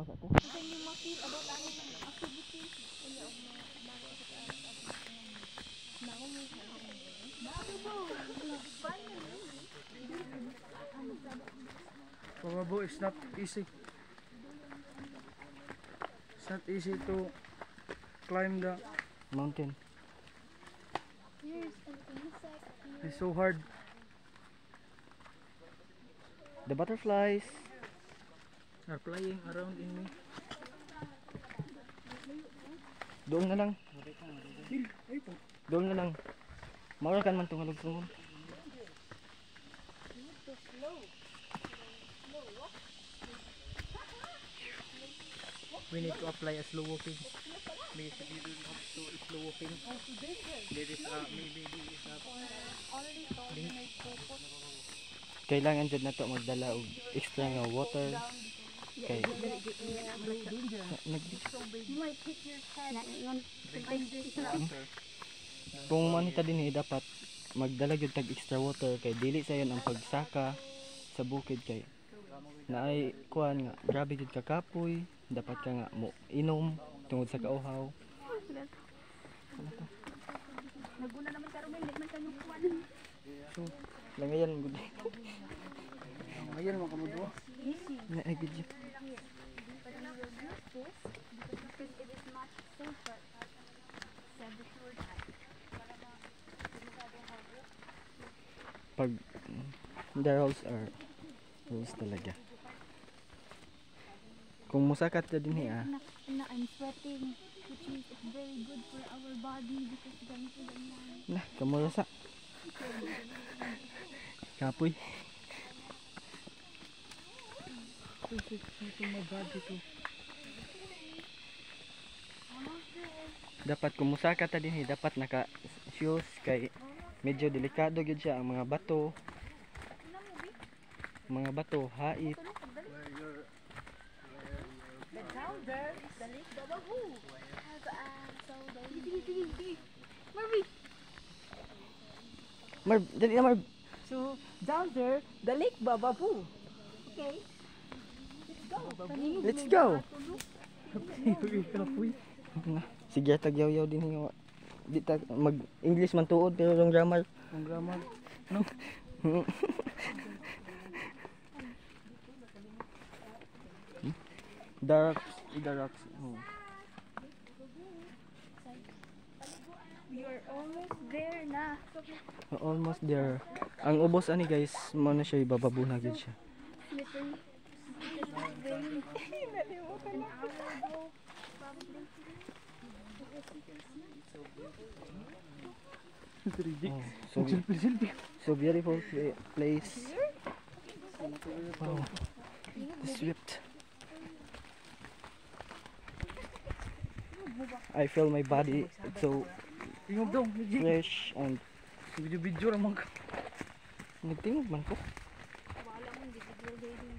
mas ako. Kasi yung makit about ano ng activity. Baba, it's not easy. It's not easy to climb the Mountain. Here's an insect. it's so hard. The butterflies. Are flying around in me. Doon na lang. Doon na lang. Maurakan man tungalog sungon. We need to apply a slow walking. Basically, we don't have to slow walking. There is maybe Kailangan jud nato magdala og extra nga water. Kay You might hit your head. kung manita dinhi dapat magdala gyud tag extra water kay dili sayon ang pagsaka sa bukid kay naay kuan nga grabe jud ka kapoy, dapat ka nga mo inom tungod sa kauhaw. Naguna naman karon may man kanyang kuwan. So, langayan gud. ngayon mga kamudo. Easy. Na ay video. Because it is much safer. Said the tour guide. Pag the rules are rules talaga. Kung musakat ka dinhi I'm sweating, which is very good for our body because ganito ganyan. nah kamurasa. Kapoy. Dapat kumusaka ta dinhi dapat naka shoes kay medyo delikado gyud siya ang mga bato. Mga bato, hait. The down there is the lake Bababoo. So sige. Marvy. Marv, dali na Marv. So, down there, the lake Bababoo. Okay. Let's go. Sige tagyaw-yaw din nga. Di ta mag English man tuod pero yung grammar. Ang grammar. Dark, dark. Oh. We are almost there na. Almost there. Ang ubos ani guys, mo na siya ibababo na gyud siya. Slippery. Nalimutan na ko. Oh, so beautiful place. Wow. The swift. I feel my body it's so Tingog daw, legit. fresh and Video-video ramang ka. nagtingog man ko. Wala mong video